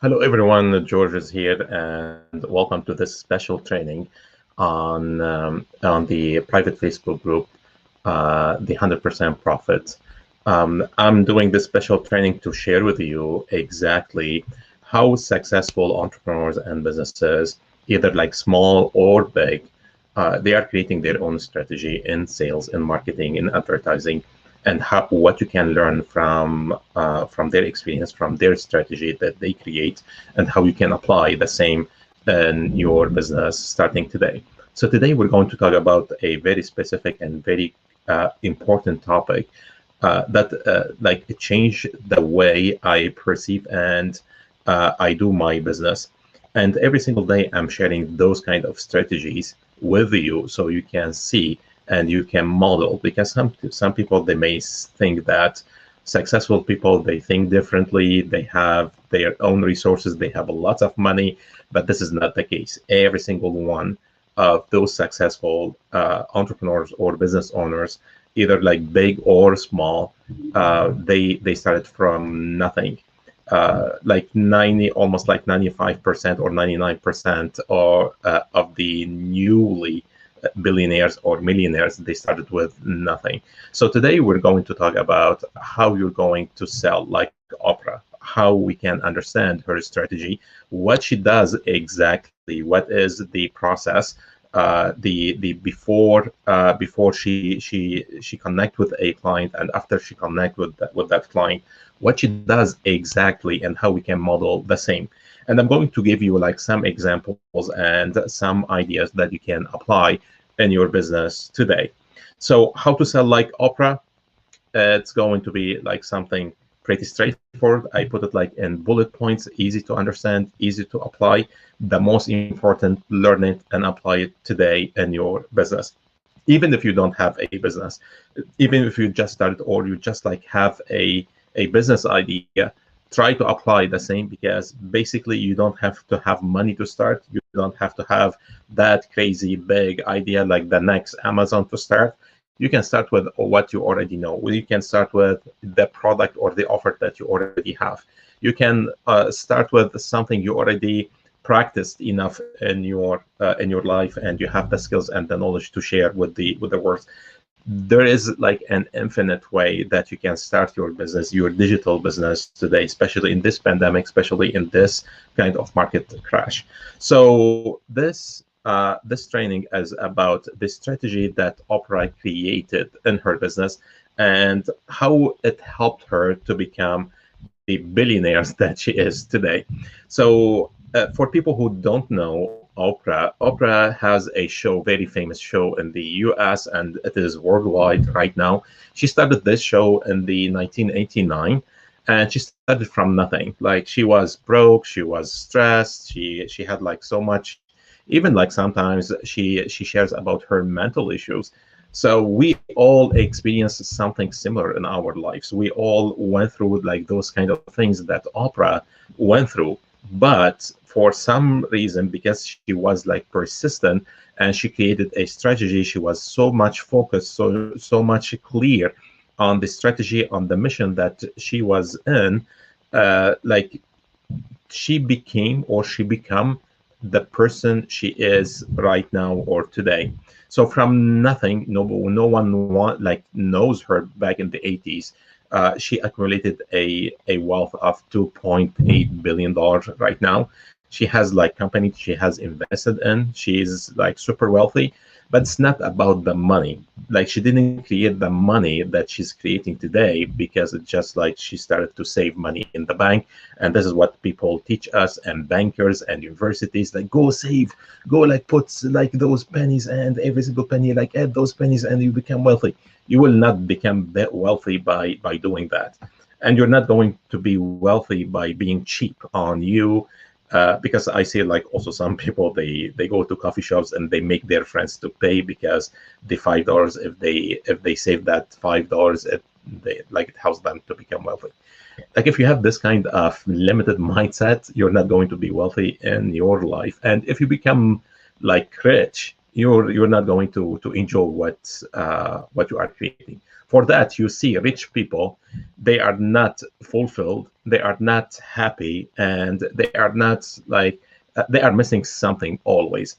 Hello everyone, George is here and welcome to this special training on the private Facebook group, the 100% Profit. I'm doing this special training to share with you exactly how successful entrepreneurs and businesses, either like small or big, they are creating their own strategy in sales, in marketing, in advertising, and what you can learn from their experience, from their strategy that they create, and how you can apply the same in your business starting today. So today we're going to talk about a very specific and very important topic that like it changed the way I perceive and I do my business. And every single day I'm sharing those kind of strategies with you so you can see and you can model, because some people, they may think that successful people, they think differently, they have their own resources, they have a lot of money, but this is not the case. Every single one of those successful entrepreneurs or business owners, either like big or small, they started from nothing. Almost like 95% or 99% of the newly billionaires or millionaires, they started with nothing. So today we're going to talk about how you're going to sell like Oprah, how we can understand her strategy, what she does exactly, what is the process, the before she connect with a client, and after she connect with that client, what she does exactly, and how we can model the same. And I'm going to give you like some examples and some ideas that you can apply in your business today. So how to sell like Oprah? It's going to be like something pretty straightforward. I put it like in bullet points, easy to understand, easy to apply. The most important, learn it and apply it today in your business. Even if you don't have a business, even if you just started or you just like have a business idea, try to apply the same, because basically you don't have to have money to start. You don't have to have that crazy big idea like the next Amazon to start. You can start with what you already know. You can start with the product or the offer that you already have. You can start with something you already practiced enough in your life, and you have the skills and the knowledge to share with the world. There is like an infinite way that you can start your business, your digital business today, especially in this pandemic, especially in this kind of market crash. So this training is about the strategy that Oprah created in her business and how it helped her to become the billionaires that she is today. So for people who don't know Oprah has a show, very famous show in the US, and it is worldwide right now. She started this show in the 1989, and she started from nothing. Like, she was broke, she was stressed, she had like so much, even like sometimes she shares about her mental issues. So we all experienced something similar in our lives. We all went through like those kind of things that Oprah went through. But for some reason, because she was like persistent and she created a strategy, she was so much focused, so much clear on the strategy, on the mission that she was in, like she became, or she become, the person she is right now or today. So from nothing, no one like knows her back in the 80s. She accumulated a wealth of $2.8 billion right now. She has like companies she has invested in. She's like super wealthy, but it's not about the money. Like, she didn't create the money that she's creating today because it's just like she started to save money in the bank. And this is what people teach us, and bankers and universities, like, go save, go like put like those pennies, and every single penny, like add those pennies and you become wealthy. You will not become wealthy by doing that. And you're not going to be wealthy by being cheap on you. Because I see like also some people, they go to coffee shops and they make their friends to pay, because the $5, if they save that $5, it helps them to become wealthy. Like, if you have this kind of limited mindset, you're not going to be wealthy in your life. And if you become like rich, you're not going to enjoy what you are creating. For that, you see rich people, they are not fulfilled, they are not happy, and they are not like, they are missing something always.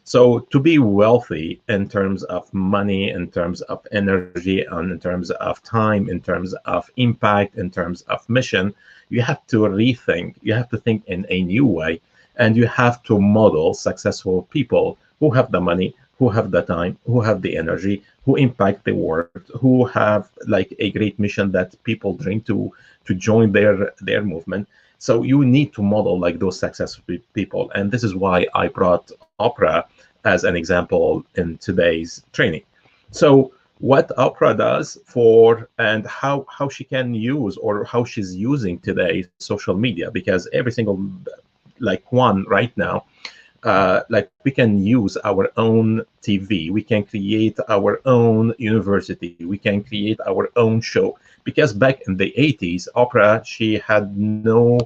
So to be wealthy in terms of money, in terms of energy, and in terms of time, in terms of impact, in terms of mission, you have to rethink, you have to think in a new way, and you have to model successful people who have the money, who have the time, who have the energy, who impact the world, who have like a great mission that people dream to join their movement. So you need to model like those successful people, and this is why I brought Oprah as an example in today's training. So what Oprah does for, and how she can use, or how she's using today social media, because every single like one right now, like we can use our own TV, we can create our own university, we can create our own show. Because back in the 80s, Oprah, she had no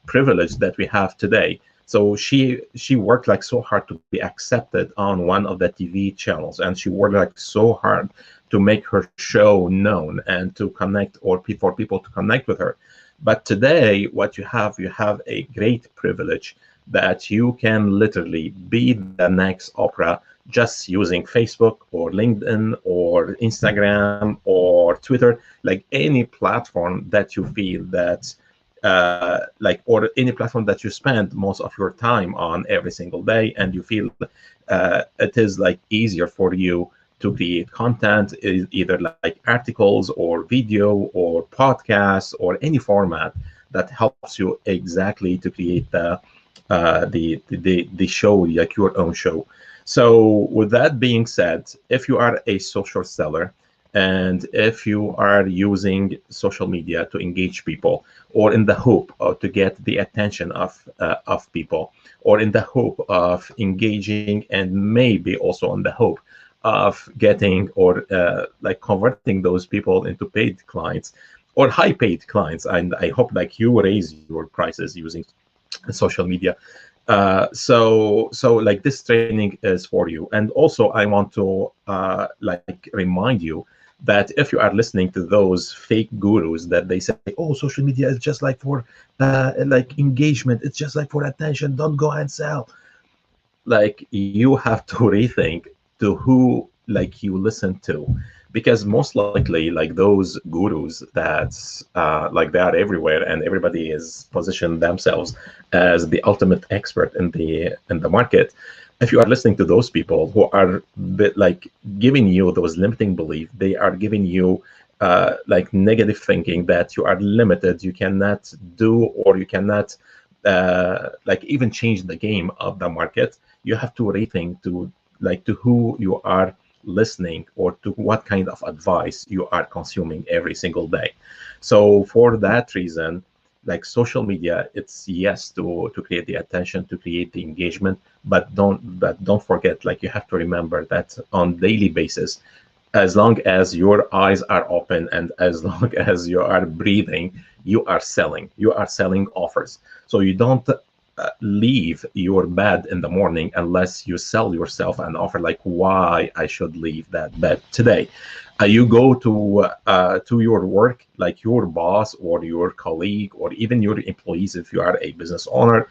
privilege that we have today. So she worked like so hard to be accepted on one of the TV channels, and she worked like so hard to make her show known and to connect, or for people to connect with her. But today, what you have a great privilege that you can literally be the next Oprah just using Facebook or LinkedIn or Instagram or Twitter, like any platform that you feel that like, or any platform that you spend most of your time on every single day, and you feel it is like easier for you to create content, either like articles or video or podcasts or any format that helps you exactly to create the show, like your own show. So with that being said, if you are a social seller, and if you are using social media to engage people, or in the hope of to get the attention of people, or in the hope of engaging, and maybe also on the hope of getting, or like converting those people into paid clients or high paid clients, and I hope like you raise your prices using social media. So like this training is for you. And also I want to like remind you that if you are listening to those fake gurus that they say, oh, social media is just like for like engagement, it's just like for attention, don't go and sell, like you have to rethink to who like you listen to. Because most likely like those gurus that like they are everywhere, and everybody is positioned themselves as the ultimate expert in the market. If you are listening to those people who are like giving you those limiting beliefs, they are giving you like negative thinking that you are limited, you cannot do, or you cannot like even change the game of the market, you have to rethink to like to who you are listening, or to what kind of advice you are consuming every single day. So for that reason, like social media, it's yes to create the attention, to create the engagement, but don't forget, like you have to remember that on daily basis, as long as your eyes are open and as long as you are breathing, you are selling offers. So you don't leave your bed in the morning unless you sell yourself an offer, like why I should leave that bed today. You go to your work, like your boss or your colleague or even your employees, if you are a business owner,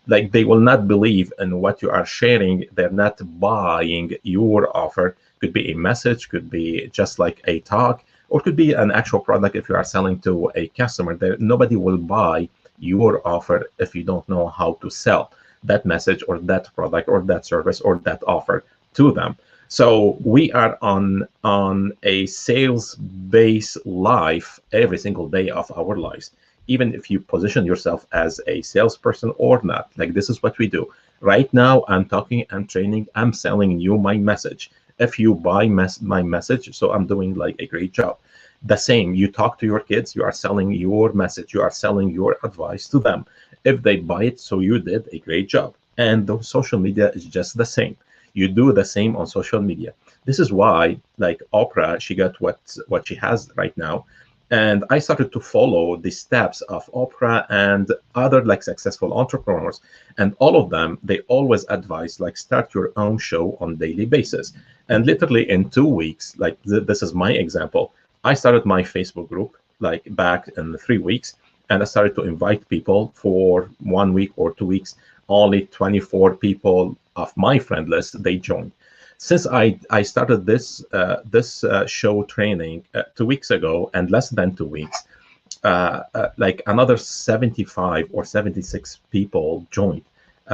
like they will not believe in what you are sharing. They're not buying your offer. Could be a message, could be just like a talk, or could be an actual product. If you are selling to a customer, there nobody will buy your offer if you don't know how to sell that message or that product or that service or that offer to them. So we are on a sales based life every single day of our lives, even if you position yourself as a salesperson or not. Like this is what we do right now. I'm talking, I'm training, I'm selling you my message. If you buy my message, so I'm doing like a great job. The same, you talk to your kids, you are selling your message, you are selling your advice to them. If they buy it, so you did a great job. And the social media is just the same. You do the same on social media. This is why, like Oprah, she got what she has right now. And I started to follow the steps of Oprah and other like successful entrepreneurs. And all of them, they always advise like start your own show on daily basis. And literally in 2 weeks, like this is my example. I started my Facebook group like back in 3 weeks, and I started to invite people for 1 week or 2 weeks. Only 24 people of my friend list, they joined. Since I started this show training 2 weeks ago, and less than 2 weeks, like another 75 or 76 people joined.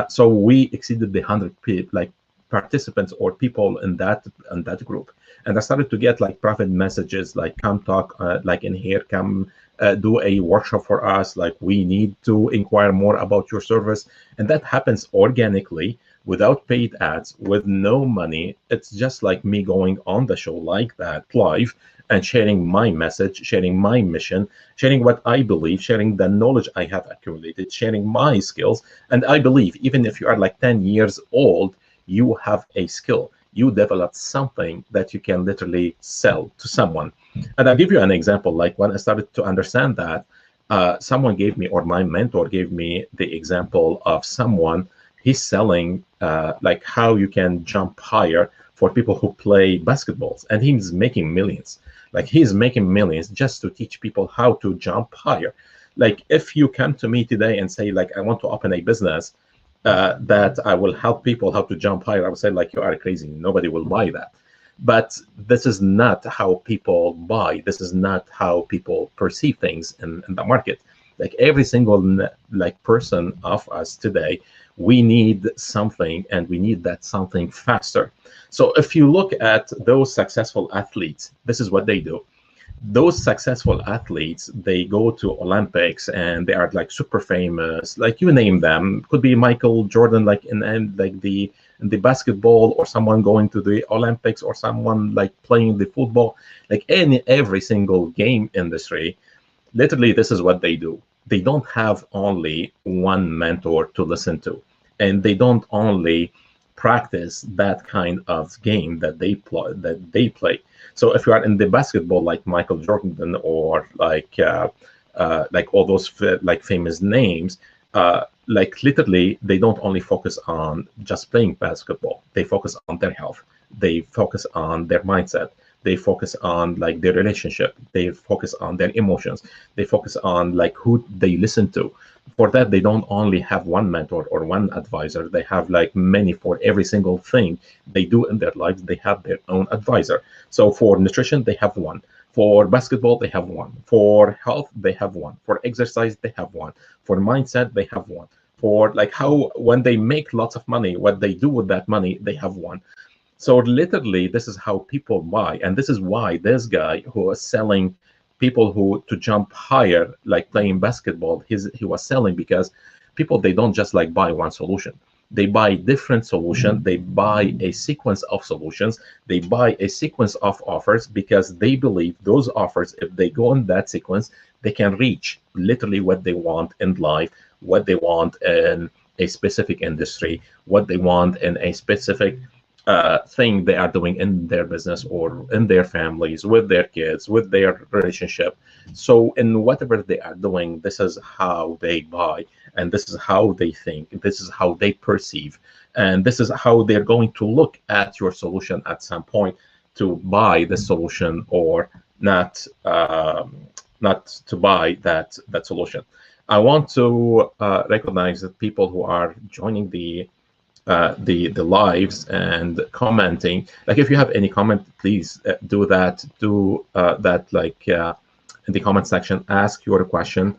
So we exceeded the 100 like participants or people in that group. And I started to get like private messages like, come talk like in here, come do a workshop for us, like we need to inquire more about your service. And that happens organically, without paid ads, with no money. It's just like me going on the show like that live and sharing my message, sharing my mission, sharing what I believe, sharing the knowledge I have accumulated, sharing my skills. And I believe even if you are like 10 years old, you have a skill. You develop something that you can literally sell to someone. And I'll give you an example. Like when I started to understand that, someone gave me, or my mentor gave me the example of someone, he's selling like how you can jump higher for people who play basketballs, and he's making millions. Like he's making millions just to teach people how to jump higher. Like if you come to me today and say like, I want to open a business that I will help people how to jump higher, I would say like, you are crazy. Nobody will buy that. But this is not how people buy. This is not how people perceive things in the market. Like every single like person of us today, we need something, and we need that something faster. So if you look at those successful athletes, this is what they do. Those successful athletes, they go to Olympics and they are like super famous, like you name them. Could be Michael Jordan, like in like the basketball, or someone going to the Olympics, or someone like playing the football, like every single game industry. Literally, this is what they do. They don't have only one mentor to listen to, and they don't only practice that kind of game that they play. So if you are in the basketball, like Michael Jordan, or like all those like famous names, like literally they don't only focus on just playing basketball. They focus on their health. They focus on their mindset. They focus on like their relationship. They focus on their emotions. They focus on like who they listen to. For that, they don't only have one mentor or one advisor. They have like many. For every single thing they do in their lives, they have their own advisor. So for nutrition, they have one. For basketball, they have one. For health, they have one. For exercise, they have one. For mindset, they have one. For like how when they make lots of money, what they do with that money, they have one. So literally, this is how people buy. And this is why this guy who is selling people who to jump higher, like playing basketball, he was selling, because people, they don't just like buy one solution. They buy different solutions. They buy a sequence of solutions. They buy a sequence of offers, because they believe those offers, if they go in that sequence, they can reach literally what they want in life, what they want in a specific industry, what they want in a specific thing they are doing in their business, or in their families, with their kids, with their relationship. So in whatever they are doing, this is how they buy, and this is how they think, this is how they perceive, and this is how they're going to look at your solution at some point, to buy the solution or not, not to buy that solution. I want to recognize the people who are joining the lives and commenting. Like if you have any comment, please do that. Do that like in the comment section. Ask your question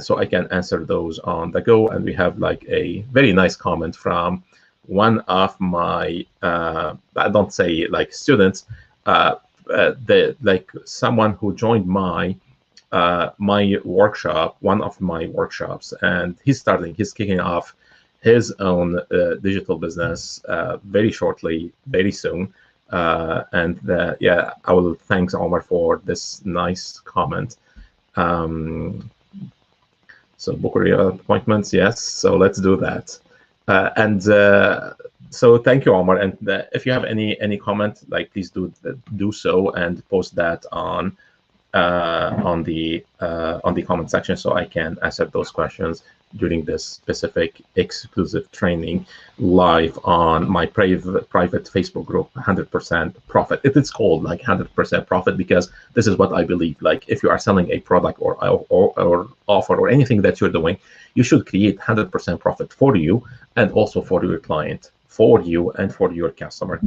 so I can answer those on the go. And we have like a very nice comment from one of my I don't say like students, like someone who joined my my workshop, one of my workshops, and he's kicking off his own digital business very shortly, very soon. And yeah, I will thank Omar for this nice comment. So book your appointments, yes. So let's do that. So thank you, Omar. And if you have any comment, like please do so and post that on the comment section, so I can answer those questions during this specific exclusive training live on my private Facebook group, 100% profit. It is called like 100% profit because this is what I believe. Like if you are selling a product or offer or anything that you're doing, you should create 100% profit for you and also for your client, for you and for your customer.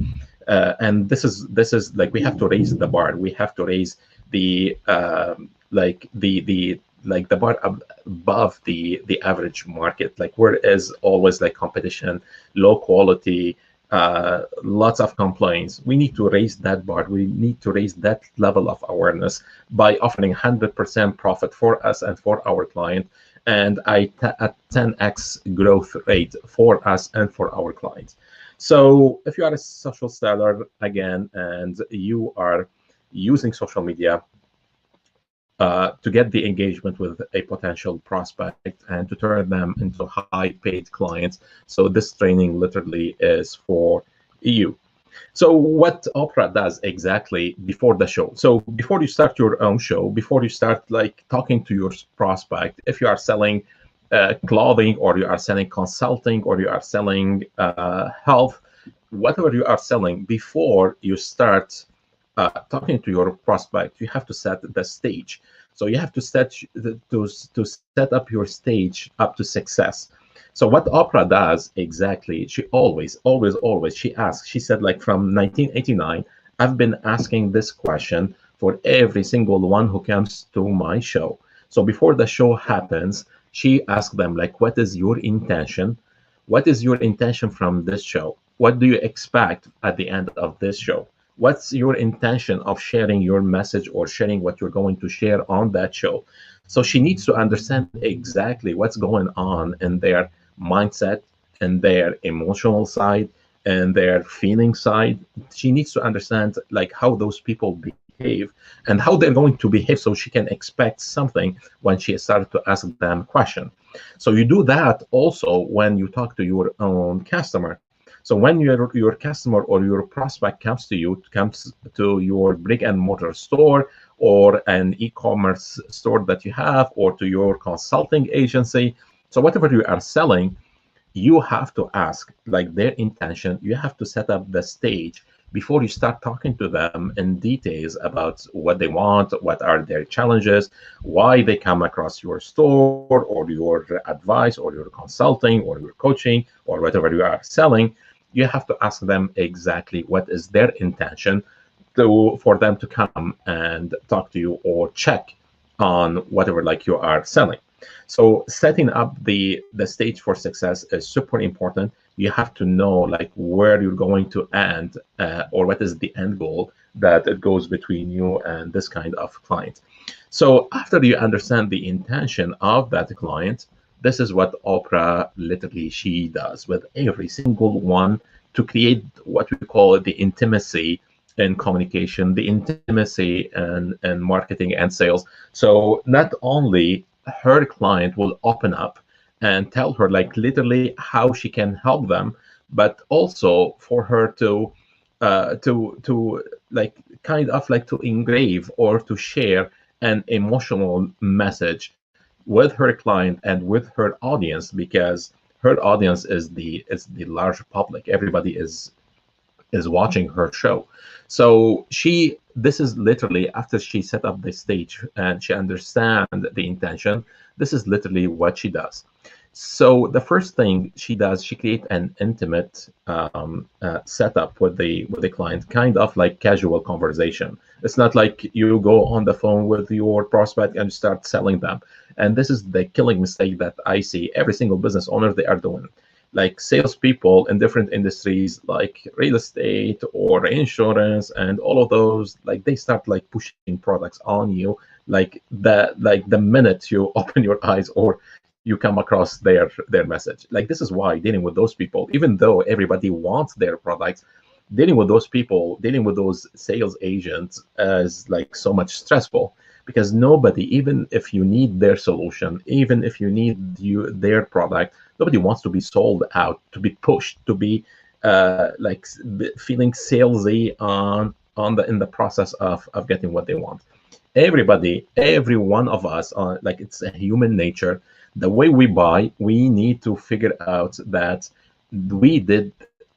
And this is like we have to raise the bar. We have to raise the the bar above the average market. Like where is always like competition, low quality, lots of complaints. We need to raise that bar. We need to raise that level of awareness by offering 100% profit for us and for our client, and a 10x growth rate for us and for our clients. So if you are a social seller again and you are using social media to get the engagement with a potential prospect and to turn them into high paid clients, so this training literally is for you. So what Oprah does exactly before the show. So before you start your own show, before you start like talking to your prospect, if you are selling clothing or you are selling consulting or you are selling health, whatever you are selling, before you start talking to your prospect, you have to set the stage. So you have to set up your stage up to success. So what Oprah does exactly, she always she asks, she said like from 1989, I've been asking this question for every single one who comes to my show. So before the show happens, she asks them like, what is your intention? What is your intention from this show? What do you expect at the end of this show? What's your intention of sharing your message or sharing what you're going to share on that show? So she needs to understand exactly what's going on in their mindset and their emotional side and their feeling side. She needs to understand like how those people behave and how they're going to behave so she can expect something when she started to ask them question. So you do that also when you talk to your own customer. So when your customer or your prospect comes to your brick and mortar store or an e-commerce store that you have, or to your consulting agency, so whatever you are selling, you have to ask like their intention. You have to set up the stage before you start talking to them in details about what they want, what are their challenges, why they come across your store or your advice or your consulting or your coaching or whatever you are selling. You have to ask them exactly what is their intention for them to come and talk to you or check on whatever like you are selling. So setting up the stage for success is super important. You have to know like where you're going to end or what is the end goal that it goes between you and this kind of client. So after you understand the intention of that client, this is what Oprah literally she does with every single one to create what we call the intimacy in communication, the intimacy and marketing and sales. So not only her client will open up and tell her like literally how she can help them, but also for her to like kind of like to engrave or to share an emotional message with her client and with her audience, because her audience is the large public. Everybody is watching her show. So this is literally after she set up the stage and she understands the intention, this is literally what she does. So the first thing she does, she creates an intimate setup with the client, kind of like casual conversation. It's not like you go on the phone with your prospect and start selling them. And this is the killing mistake that I see every single business owner they are doing. Like salespeople in different industries, like real estate or insurance, and all of those, like they start like pushing products on you, like the minute you open your eyes or you come across their message. Like this is why dealing with those people, even though everybody wants their products, dealing with those people, dealing with those sales agents is like so much stressful, because nobody, even if you need their solution, even if you need their product, nobody wants to be sold out, to be pushed, to be like feeling salesy in the process of getting what they want. Everybody, every one of us, like it's a human nature The way we buy, we need to figure out that we did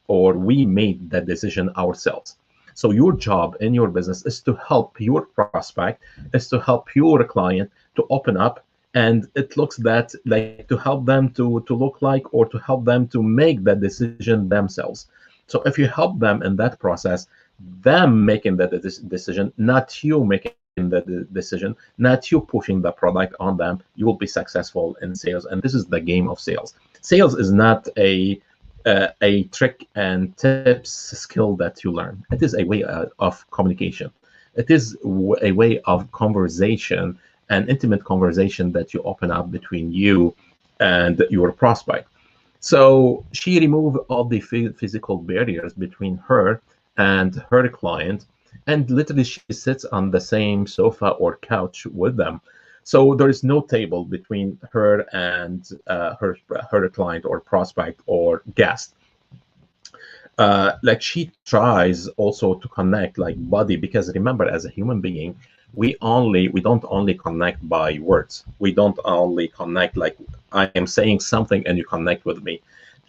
or we made that decision ourselves. So your job in your business is to help your prospect, is to help your client to open up, and it looks that like to help them to look like or to help them to make that decision themselves. So if you help them in that process, them making that decision, not you making the decision, not you pushing the product on them, you will be successful in sales. And this is the game of sales. Sales is not a trick and tips skill that you learn. It is a way of communication. It is a way of conversation, an intimate conversation that you open up between you and your prospect. So she removed all the physical barriers between her and her client, and literally she sits on the same sofa or couch with them. So there is no table between her and her client or prospect or guest. Like she tries also to connect like body, because remember, as a human being, we don't only connect by words. We don't only connect like I am saying something and you connect with me.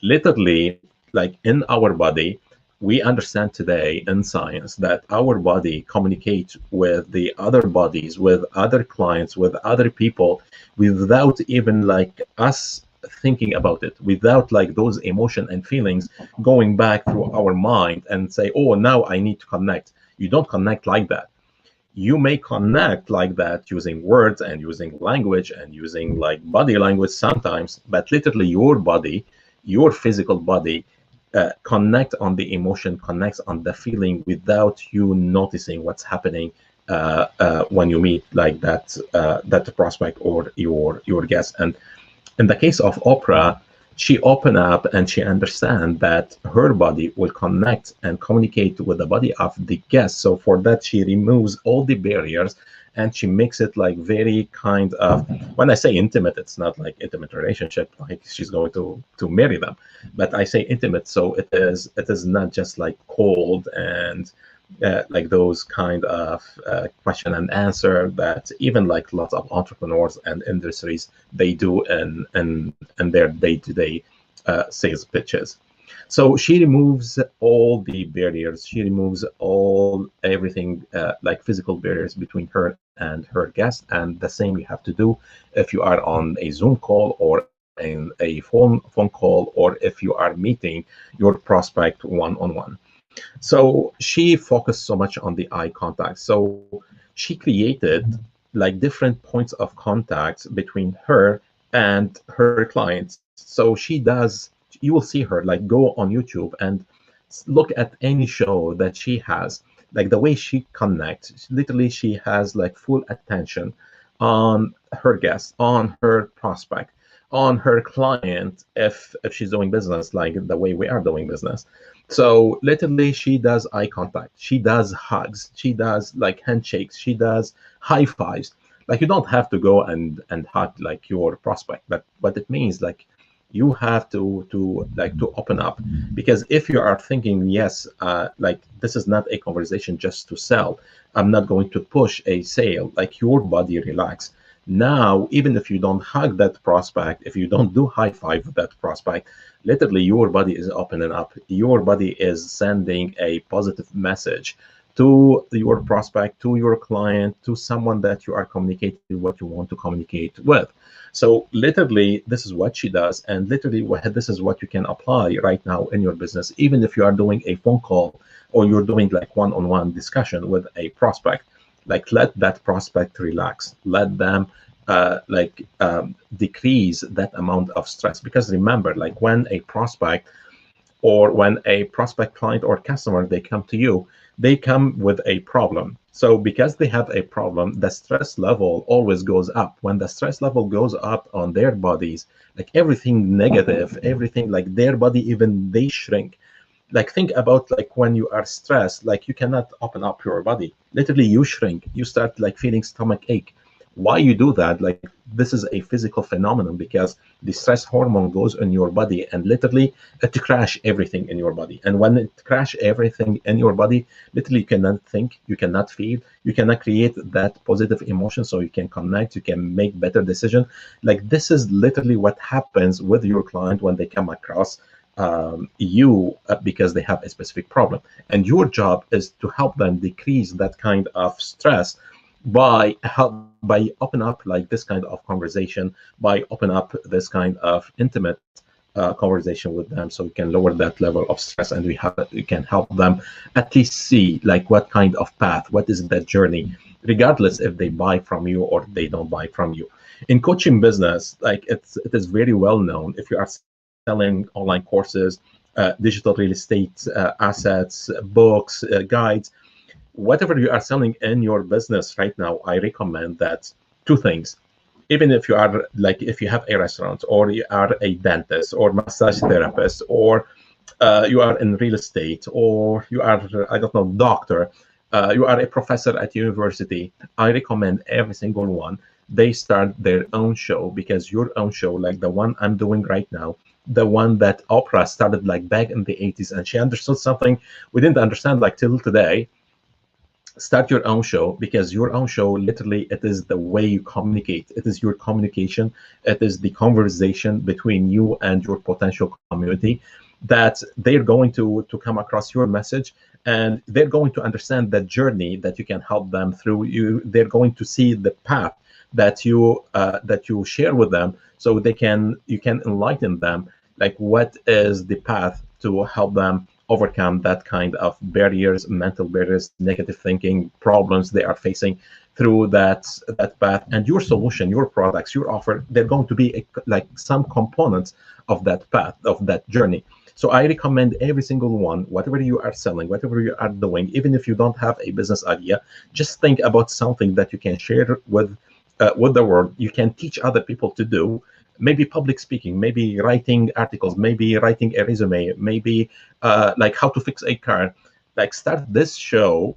Literally, like in our body, we understand today in science that our body communicates with the other bodies, with other clients, with other people, without even like us thinking about it, without like those emotion and feelings going back through our mind and say, oh, now I need to connect. You don't connect like that. You may connect like that using words and using language and using like body language sometimes, but literally your body, your physical body, connect on the emotion, connects on the feeling without you noticing what's happening when you meet like that prospect or your guest. And in the case of Oprah, she opened up and she understand that her body will connect and communicate with the body of the guest. So for that, she removes all the barriers and she makes it like very kind of, when I say intimate, it's not like intimate relationship, like she's going to marry them, but I say intimate. So it is not just like cold and like those kind of question and answer that even like lots of entrepreneurs and industries they do in their day-to-day sales pitches. So she removes all the barriers. She removes everything like physical barriers between her and her guest. And the same you have to do if you are on a Zoom call or in a phone call, or if you are meeting your prospect one-on-one. So she focused so much on the eye contact. So she created like different points of contact between her and her clients. So she does, you will see her like go on YouTube and look at any show that she has, like the way she connects. Literally, she has like full attention on her guest, on her prospect, on her client, if she's doing business like the way we are doing business. So literally, she does eye contact, she does hugs, she does like handshakes, she does high fives. Like you don't have to go and hug like your prospect, but what it means like you have to open up, because if you are thinking yes, like this is not a conversation just to sell, I'm not going to push a sale, like your body relax. Now even if you don't hug that prospect, if you don't do high five with that prospect, literally your body is opening up, your body is sending a positive message to your prospect, to your client, to someone that you are communicating what you want to communicate with. So literally, this is what she does, and literally, this is what you can apply right now in your business, even if you are doing a phone call or you're doing like one-on-one discussion with a prospect. Like let that prospect relax, let them decrease that amount of stress. Because remember, like when a prospect or when a prospect client or customer, they come to you, they come with a problem. So because they have a problem, the stress level always goes up. When the stress level goes up on their bodies, like everything negative, everything like their body, even they shrink. Like think about like when you are stressed, like you cannot open up your body. Literally you shrink, you start like feeling stomach ache. Why you do that? Like, this is a physical phenomenon because the stress hormone goes in your body and literally it crash everything in your body. And when it crash everything in your body, literally you cannot think, you cannot feel, you cannot create that positive emotion, so you can connect, you can make better decision. Like, this is literally what happens with your client when they come across you because they have a specific problem. And your job is to help them decrease that kind of stress by open up like this kind of conversation, by open up this kind of intimate conversation with them, so we can lower that level of stress, and we can help them at least see like what kind of path, what is that journey, regardless if they buy from you or they don't buy from you. In coaching business, like it is very well known, if you are selling online courses, digital real estate assets, books, guides, whatever you are selling in your business right now, I recommend that two things. Even if you are like, if you have a restaurant, or you are a dentist or massage therapist, or you are in real estate, or you are, I don't know, doctor, you are a professor at university, I recommend every single one, they start their own show. Because your own show, like the one I'm doing right now, the one that Oprah started like back in the 80s, and she understood something we didn't understand like till today. Start your own show, because your own show, literally, it is the way you communicate, it is your communication, it is the conversation between you and your potential community, that they're going to come across your message, and they're going to understand that journey that you can help them through. They're going to see the path that you share with them, so you can enlighten them, like what is the path to help them overcome that kind of barriers, mental barriers, negative thinking problems they are facing through that path. And your solution, your products, your offer, they're going to be like some components of that path, of that journey. So I recommend every single one, whatever you are selling, whatever you are doing, even if you don't have a business idea, just think about something that you can share with the world, you can teach other people to do. Maybe public speaking, maybe writing articles, maybe writing a resume, maybe like how to fix a car. Like, start this show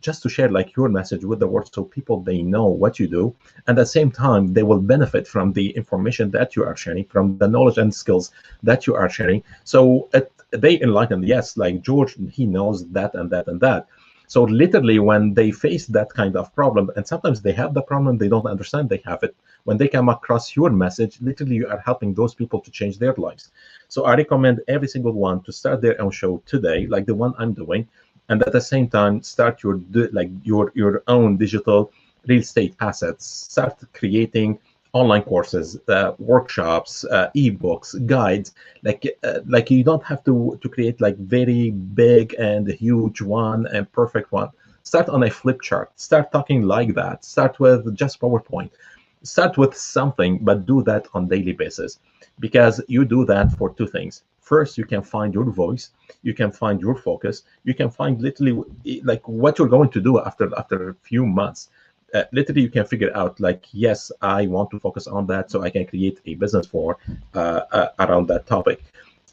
just to share like your message with the world, so people, they know what you do, and at the same time they will benefit from the information that you are sharing, from the knowledge and skills that you are sharing. So they enlighten, yes, like George, he knows that and that and that. So literally, when they face that kind of problem, and sometimes they have the problem, they don't understand they have it, when they come across your message, literally you are helping those people to change their lives. So I recommend every single one to start their own show today, like the one I'm doing, and at the same time start your own digital real estate assets. Start creating online courses, workshops, ebooks, guides. Like you don't have to create like very big and huge one and perfect one. Start on a flip chart. Start talking like that. Start with just PowerPoint. Start with something, but do that on daily basis, because you do that for two things. First, you can find your voice, you can find your focus, you can find literally like what you're going to do after a few months. Literally, you can figure out like, yes, I want to focus on that, so I can create a business for around that topic.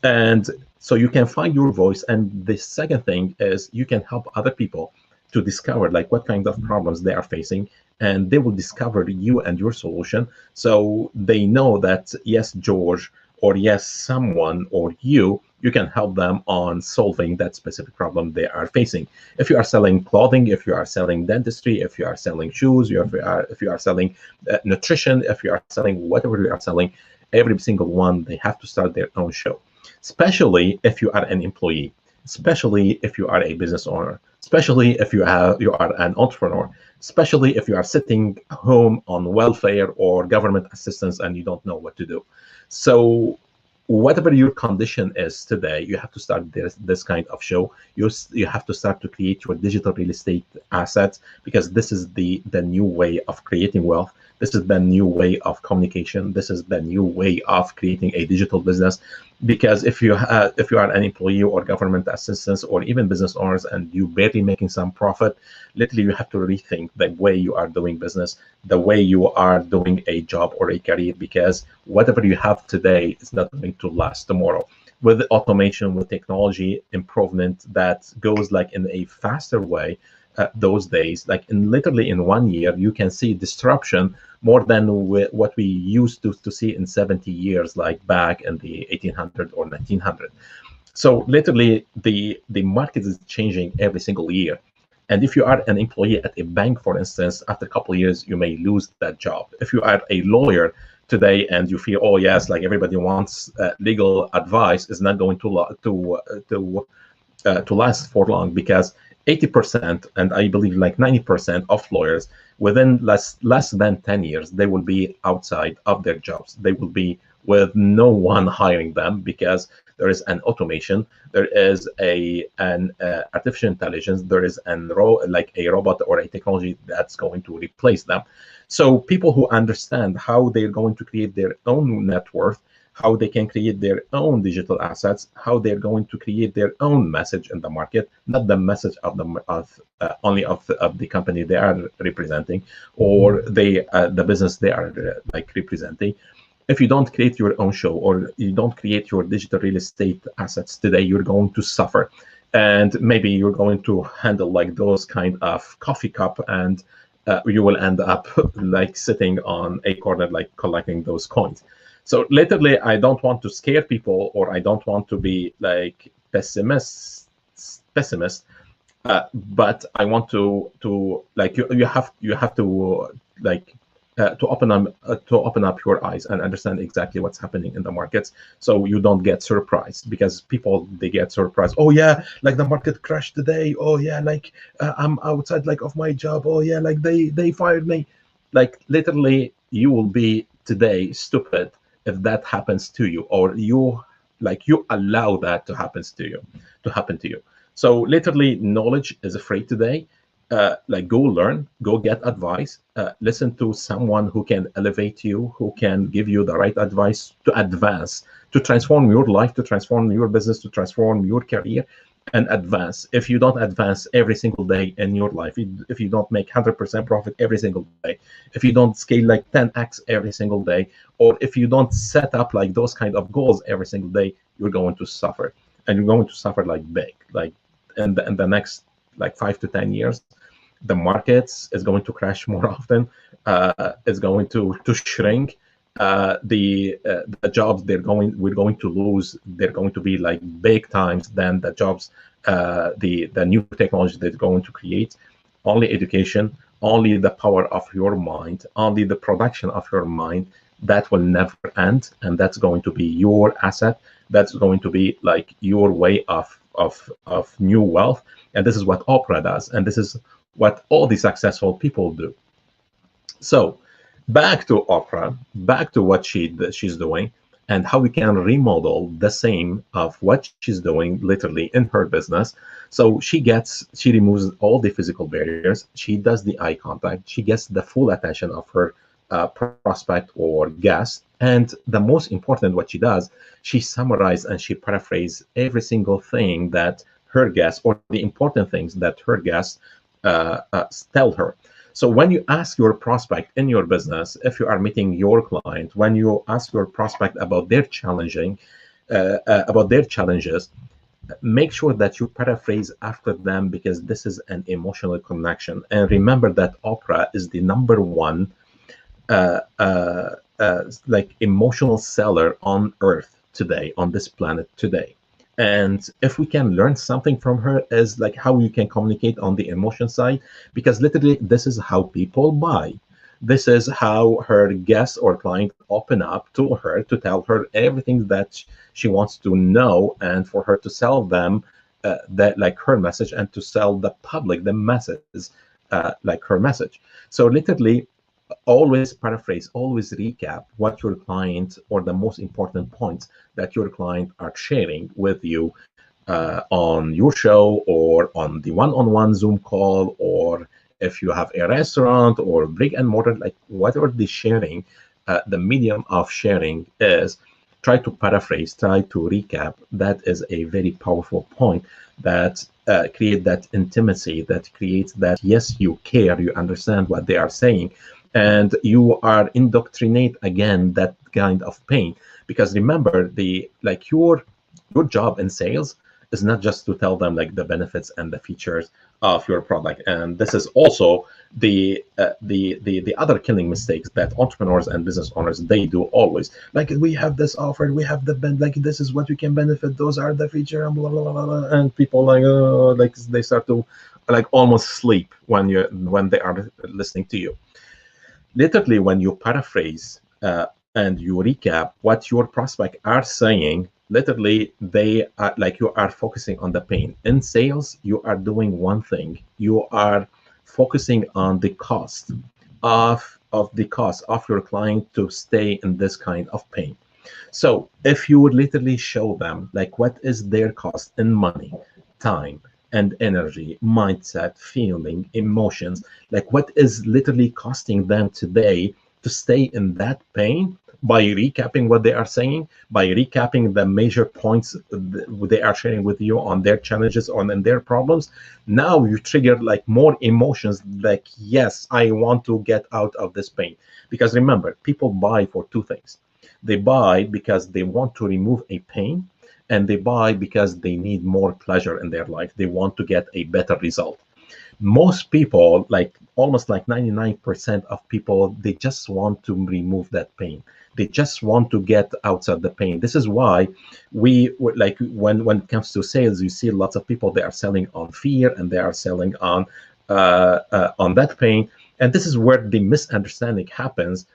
And so you can find your voice. And the second thing is, you can help other people to discover like what kind of problems they are facing, and they will discover you and your solution. So they know that, yes, George, or yes, someone, or you can help them on solving that specific problem they are facing. If you are selling clothing, if you are selling dentistry, if you are selling shoes, if you are selling nutrition, if you are selling whatever you are selling, every single one, they have to start their own show. Especially if you are an employee, especially if you are a business owner, especially if you are an entrepreneur, especially if you are sitting home on welfare or government assistance and you don't know what to do. So whatever your condition is today, you have to start this kind of show. You have to start to create your digital real estate assets, because this is the new way of creating wealth. This is the new way of communication. This is the new way of creating a digital business. Because if you are an employee or government assistance or even business owners and you barely making some profit, literally you have to rethink the way you are doing business, the way you are doing a job or a career, because whatever you have today is not going to last tomorrow. With automation, with technology improvement that goes like in a faster way, those days. Like literally in 1 year, you can see disruption more than what we used to see in 70 years, like back in the 1800 or 1900. So literally, the market is changing every single year. And if you are an employee at a bank, for instance, after a couple of years, you may lose that job. If you are a lawyer today and you feel, oh yes, like everybody wants legal advice, is not going to last for long, because 80% and I believe like 90% of lawyers within less than 10 years, they will be outside of their jobs. They will be with no one hiring them, because there is an automation, there is an artificial intelligence, there is like a robot or a technology that's going to replace them. So people who understand how they're going to create their own net worth, how they can create their own digital assets, how they're going to create their own message in the market, not the message of only of the company they are representing, or the business they are like representing. If you don't create your own show, or you don't create your digital real estate assets today, you're going to suffer. And maybe you're going to handle like those kind of coffee cup, and you will end up like sitting on a corner, like collecting those coins. So literally, I don't want to scare people, or I don't want to be like pessimist, but I want to like you have to like to open up your eyes and understand exactly what's happening in the markets, so you don't get surprised. Because people, they get surprised. Oh yeah, like the market crashed today. Oh yeah, like I'm outside like of my job. Oh yeah, like they fired me. Like literally, you will be today stupid if that happens to you, or you allow that to happen to you. So literally, knowledge is free today. Like go learn, go get advice, listen to someone who can elevate you, who can give you the right advice to advance, to transform your life, to transform your business, to transform your career, and advance. If you don't advance every single day in your life, if you don't make 100% profit every single day, if you don't scale like 10x every single day, or if you don't set up like those kind of goals every single day, you're going to suffer. And you're going to suffer like big. Like in the next like 5 to 10 years, the markets is going to crash more often. It's going to shrink. The jobs we're going to lose, they're going to be like big times than the jobs, the new technology they're going to create. Only education, only the power of your mind, only the production of your mind, that will never end, and that's going to be your asset. That's going to be like your way of new wealth. And this is what Oprah does, and this is what all the successful people do. So back to Oprah, back to what she's doing, and how we can remodel the same of what she's doing literally in her business. So she removes all the physical barriers. She does the eye contact. She gets the full attention of her prospect or guest. And the most important, what she does, she summarizes and she paraphrases every single thing that her guests, or the important things that her guests tell her. So when you ask your prospect in your business, if you are meeting your client, when you ask your prospect about their challenges, make sure that you paraphrase after them, because this is an emotional connection. And remember that Oprah is the #1 like emotional seller on Earth today, on this planet today. And if we can learn something from her, is like how you can communicate on the emotion side, because literally this is how people buy. This is how her guests or client open up to her to tell her everything that she wants to know, and for her to sell them that like her message, and to sell the public the message like her message. So literally, always paraphrase, always recap what your client, or the most important points that your client are sharing with you on your show, or on the one-on-one Zoom call, or if you have a restaurant or brick and mortar, like whatever the sharing, the medium of sharing is, try to paraphrase, try to recap. That is a very powerful point that create that intimacy, that creates that, yes, you care, you understand what they are saying, and you are indoctrinate again that kind of pain. Because remember, your job in sales is not just to tell them like the benefits and the features of your product. And this is also the other killing mistakes that entrepreneurs and business owners, they do always. Like, we have this offer, we have like this is what we can benefit, those are the feature, and blah blah blah, blah. And people like, like they start to like almost sleep when they are listening to you. Literally, when you paraphrase and you recap what your prospect are saying, literally they are like, you are focusing on the pain. In sales, you are doing one thing: you are focusing on the cost of the cost of your client to stay in this kind of pain. So if you would literally show them like what is their cost in money, time, and energy, mindset, feeling, emotions, like what is literally costing them today to stay in that pain, by recapping what they are saying, by recapping the major points they are sharing with you on their challenges or on their problems, now you trigger like more emotions, like, yes, I want to get out of this pain. Because remember, people buy for two things. They buy because they want to remove a pain, and they buy because they need more pleasure in their life. They want to get a better result. Most people, like almost like 99% of people, they just want to remove that pain. They just want to get outside the pain. This is why we like, when it comes to sales, you see lots of people, they are selling on fear, and they are selling on that pain. And this is where the misunderstanding happens.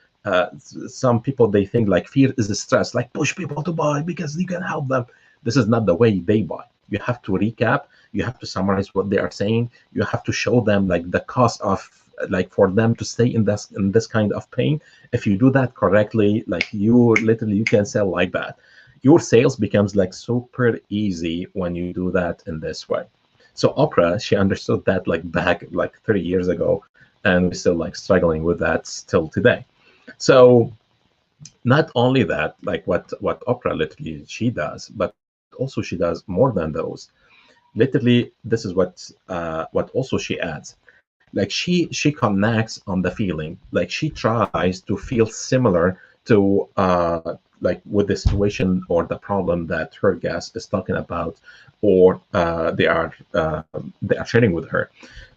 Some people, they think like fear is a stress, like push people to buy because you can help them. This is not the way they buy. You have to recap, you have to summarize what they are saying, you have to show them like the cost of, like, for them to stay in this kind of pain. If you do that correctly, like, you literally, you can sell like that. Your sales becomes like super easy when you do that in this way. So Oprah, she understood that like back like 30 years ago, and we're still like struggling with that still today. So not only that, like what Oprah literally she does, but also she does more than those. Literally, this is what also she adds. Like, she connects on the feeling. Like, she tries to feel similar to like with the situation or the problem that her guest is talking about, or they are sharing with her.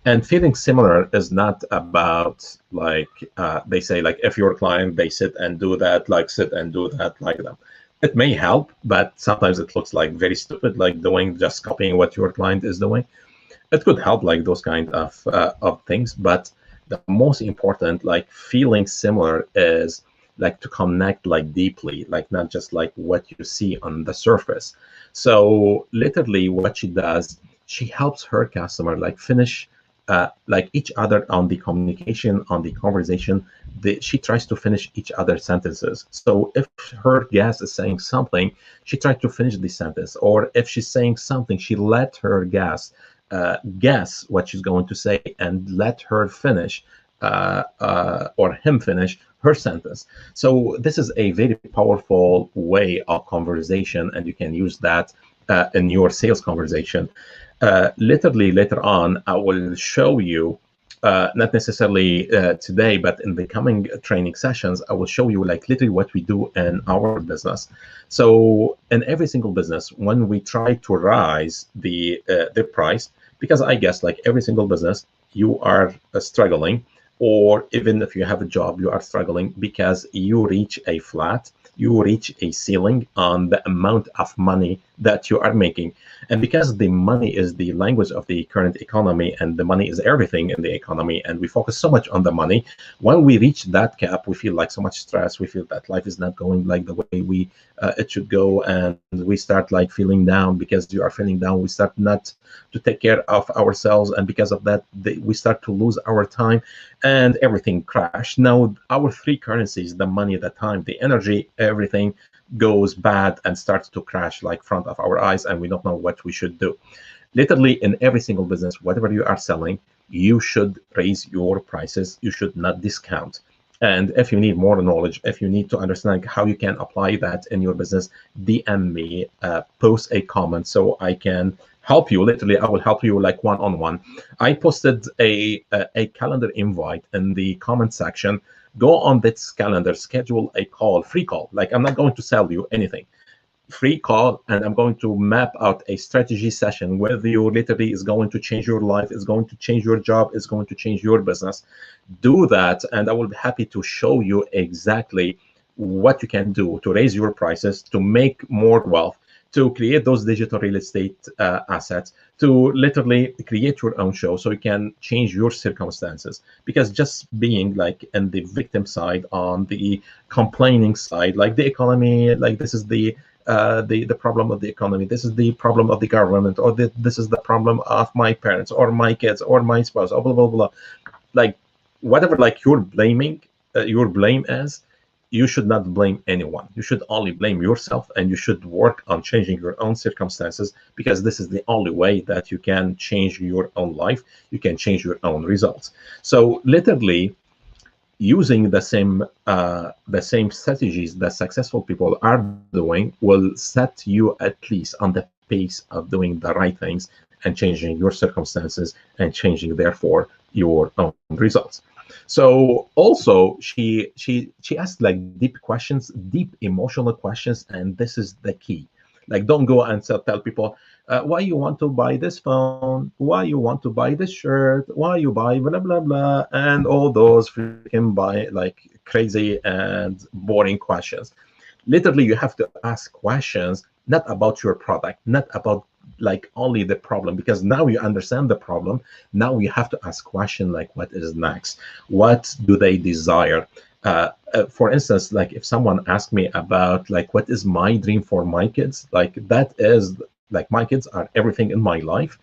And feeling similar is not about like they say like, if your client, they sit and do that, like sit and do that like them. It may help, but sometimes it looks like very stupid, like doing just copying what your client is doing. It could help, like those kind of things, but the most important, like feeling similar, is like to connect like deeply, like not just like what you see on the surface. So literally what she does, she helps her customer like finish like each other on the communication, on the conversation. She tries to finish each other's sentences. So if her guest is saying something, she tries to finish the sentence. Or if she's saying something, she let her guest guess what she's going to say and let her finish or him finish her sentence. So this is a very powerful way of conversation, and you can use that in your sales conversation. Literally later on, I will show you, not necessarily today, but in the coming training sessions, I will show you like literally what we do in our business. So in every single business, when we try to rise the price, because I guess like every single business, you are struggling, or even if you have a job, you are struggling because you reach a flat, you reach a ceiling on the amount of money that you are making. And because the money is the language of the current economy, and the money is everything in the economy, and we focus so much on the money, when we reach that cap, we feel like so much stress, we feel that life is not going like the way we it should go, and we start like feeling down. Because you are feeling down, we start not to take care of ourselves, and because of that, we start to lose our time, and everything crash. Now our three currencies, the money, the time, the energy, everything goes bad and starts to crash like front of our eyes, and we don't know what we should do. Literally in every single business, whatever you are selling, you should raise your prices, you should not discount. And if you need more knowledge, if you need to understand how you can apply that in your business, DM me, post a comment so I can help you. Literally, I will help you like one-on-one. I posted a calendar invite in the comment section. Go on this calendar, schedule a call, free call. Like, I'm not going to sell you anything. free call, and I'm going to map out a strategy session where you literally is going to change your life, is going to change your job, is going to change your business. Do that, and I will be happy to show you exactly what you can do to raise your prices, to make more wealth, to create those digital real estate assets, to literally create your own show so you can change your circumstances. Because just being like in the victim side, on the complaining side, like the economy, like this is the problem of the economy, this is the problem of the government, or this is the problem of my parents or my kids or my spouse, or blah blah blah, like whatever like you're blaming, your blame is, you should not blame anyone. You should only blame yourself, and you should work on changing your own circumstances, because this is the only way that you can change your own life. You can change your own results. So literally, using the same strategies that successful people are doing will set you at least on the pace of doing the right things and changing your circumstances and changing therefore your own results. So also she asked like deep questions, deep emotional questions, and this is the key. Like, don't go and tell people why you want to buy this phone, why you want to buy this shirt, why you buy blah blah blah, and all those freaking buy like crazy and boring questions. Literally, you have to ask questions not about your product, not about like only the problem, because now you understand the problem. Now you have to ask questions like, what is next? What do they desire? For instance, like if someone asked me about like what is my dream for my kids, like that is like my kids are everything in my life,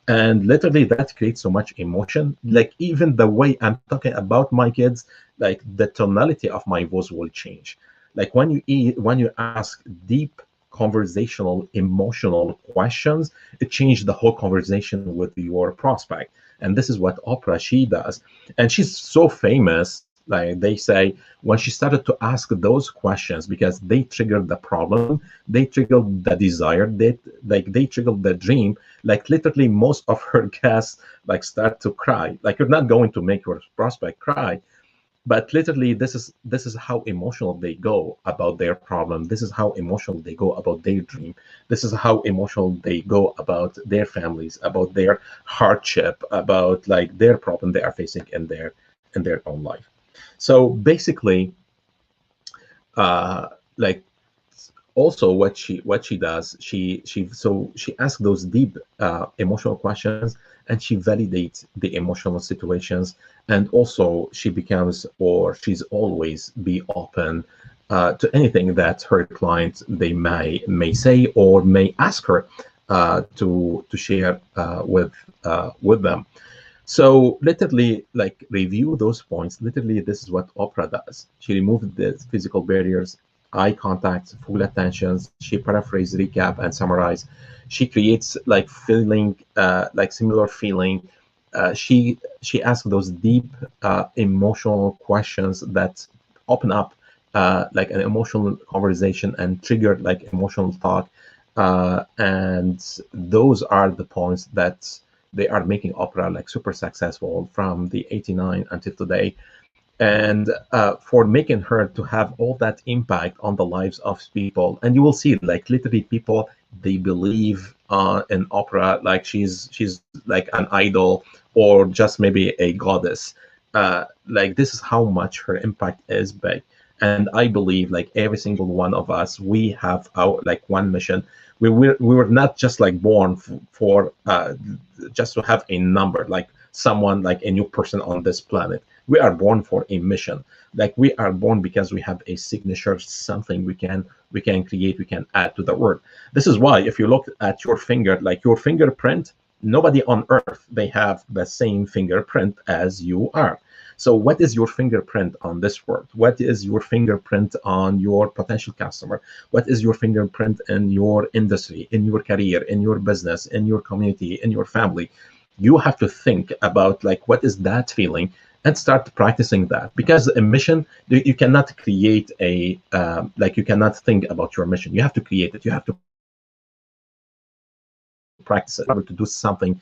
and literally that creates so much emotion. Like even the way I'm talking about my kids, like the tonality of my voice will change. Like when you ask deep conversational emotional questions, it changed the whole conversation with your prospect. And this is what Oprah, she does. And she's so famous, like they say, when she started to ask those questions, because they triggered the problem, they triggered the desire, they triggered the dream. Like literally most of her guests like start to cry. Like you're not going to make your prospect cry, but literally this is how emotional they go about their problem. This is how emotional they go about their dream. This is how emotional they go about their families, about their hardship, about like their problem they are facing in their own life. So basically, like also what she does, she asks those deep emotional questions, and she validates the emotional situations, and also she becomes, or she's always be open to anything that her clients they may say or may ask her to share with them. So literally, like review those points. Literally, this is what Oprah does. She removed the physical barriers, eye contact, full attentions. She paraphrase, recap, and summarize. She creates like feeling, like similar feeling. She asks those deep emotional questions that open up like an emotional conversation and trigger like emotional talk. And those are the points that they are making Oprah like super successful from the 89 until today. And for making her to have all that impact on the lives of people. And you will see like literally people, they believe in Oprah like she's like an idol or just maybe a goddess. Like this is how much her impact is big. And I believe like every single one of us, we have our like one mission. We were not just like born for just to have a number, like someone, like a new person on this planet. We are born for a mission. Like we are born because we have a signature, something we can create, we can add to the world. This is why if you look at your finger, like your fingerprint, nobody on earth they have the same fingerprint as you are. So what is your fingerprint on this world? What is your fingerprint on your potential customer? What is your fingerprint in your industry, in your career, in your business, in your community, in your family? You have to think about like what is that feeling and start practicing that. Because a mission, you cannot create a like you cannot think about your mission. You have to create it. You have to practice it, to do something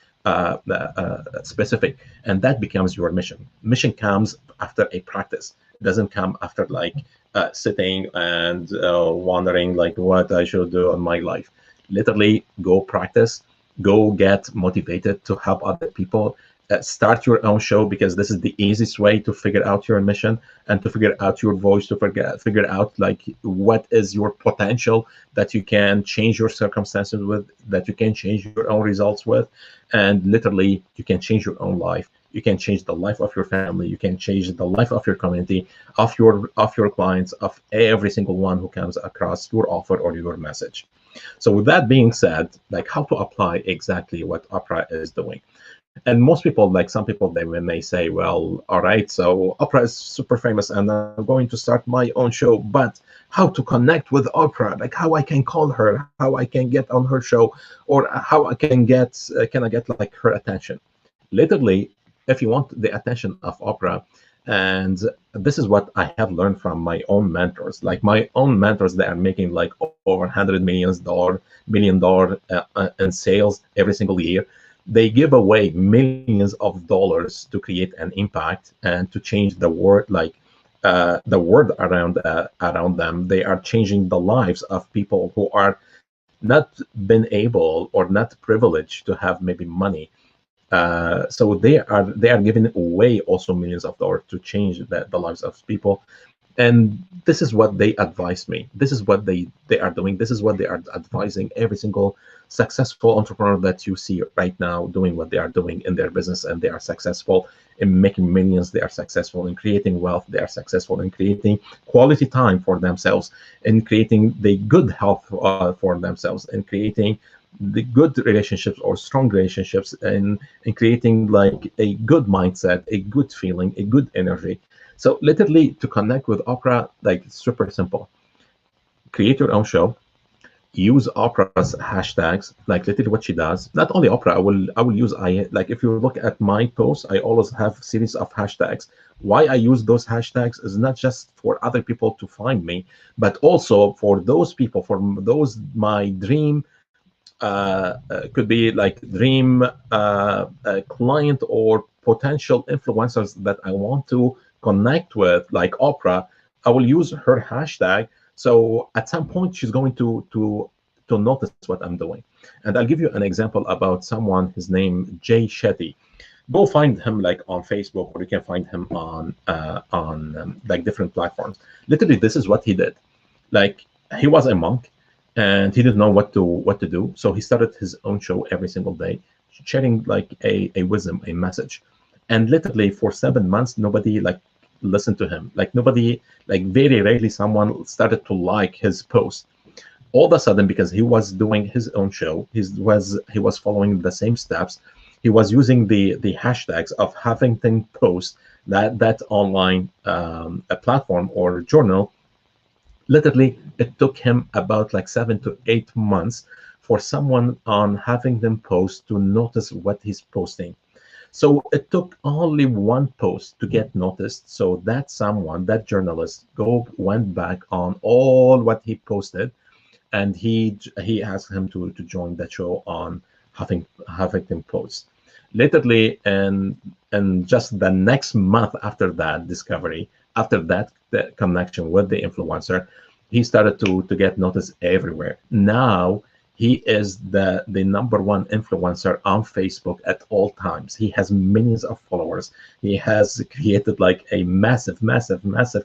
specific, and that becomes your mission. Mission comes after a practice. It doesn't come after like sitting and wondering like what I should do in my life. Literally, go practice, go get motivated to help other people. Start your own show, because this is the easiest way to figure out your mission and to figure out your voice, to figure out like what is your potential that you can change your circumstances with, that you can change your own results with, and literally you can change your own life. You can change the life of your family. You can change the life of your community, of your clients, of every single one who comes across your offer or your message. So with that being said, like how to apply exactly what Opera is doing. And most people, like some people, they may say, well, all right, so Opera is super famous and I'm going to start my own show, but how to connect with Opera, like how I can call her, how I can get on her show, or how I can I get like her attention. Literally, if you want the attention of Opera, and this is what I have learned from my own mentors, like my own mentors, they are making like over $100 million in sales every single year. They give away millions of dollars to create an impact and to change the world, like the world around them. They are changing the lives of people who are not been able or not privileged to have maybe money. So they are giving away also millions of dollars to change the lives of people. And this is what they advise me. This is what they are doing. This is what they are advising every single successful entrepreneur that you see right now doing what they are doing in their business. And they are successful in making millions. They are successful in creating wealth. They are successful in creating quality time for themselves, in creating the good health for themselves, in creating the good relationships or strong relationships, and in creating like a good mindset, a good feeling, a good energy. So literally, to connect with Opera, like it's super simple. Create your own show. Use Opera's hashtags, like literally what she does. Not only Opera, I will use like if you look at my posts, I always have series of hashtags. Why I use those hashtags is not just for other people to find me, but also for those people, for those my dream could be like dream client or potential influencers that I want to connect with, like Opera. I will use her hashtag. So at some point, she's going to notice what I'm doing. And I'll give you an example about someone. His name Jay Shetty. Go find him like on Facebook, or you can find him on like different platforms. Literally, this is what he did. Like he was a monk, and he didn't know what to do. So he started his own show every single day, sharing like a wisdom, a message. And literally for 7 months, nobody like listened to him. Like nobody, like very rarely someone started to like his post. All of a sudden, because he was doing his own show, he was following the same steps. He was using the hashtags of Huffington Post, that online a platform or journal. Literally, it took him about like 7 to 8 months for someone on Huffington Post to notice what he's posting. So it took only one post to get noticed. So that someone, that journalist, went back on all what he posted, and he asked him to join that show on Huffington Post. Literally, and just the next month after that discovery, after that connection with the influencer, he started to get noticed everywhere. Now he is the #1 influencer on Facebook at all times. He has millions of followers. He has created like a massive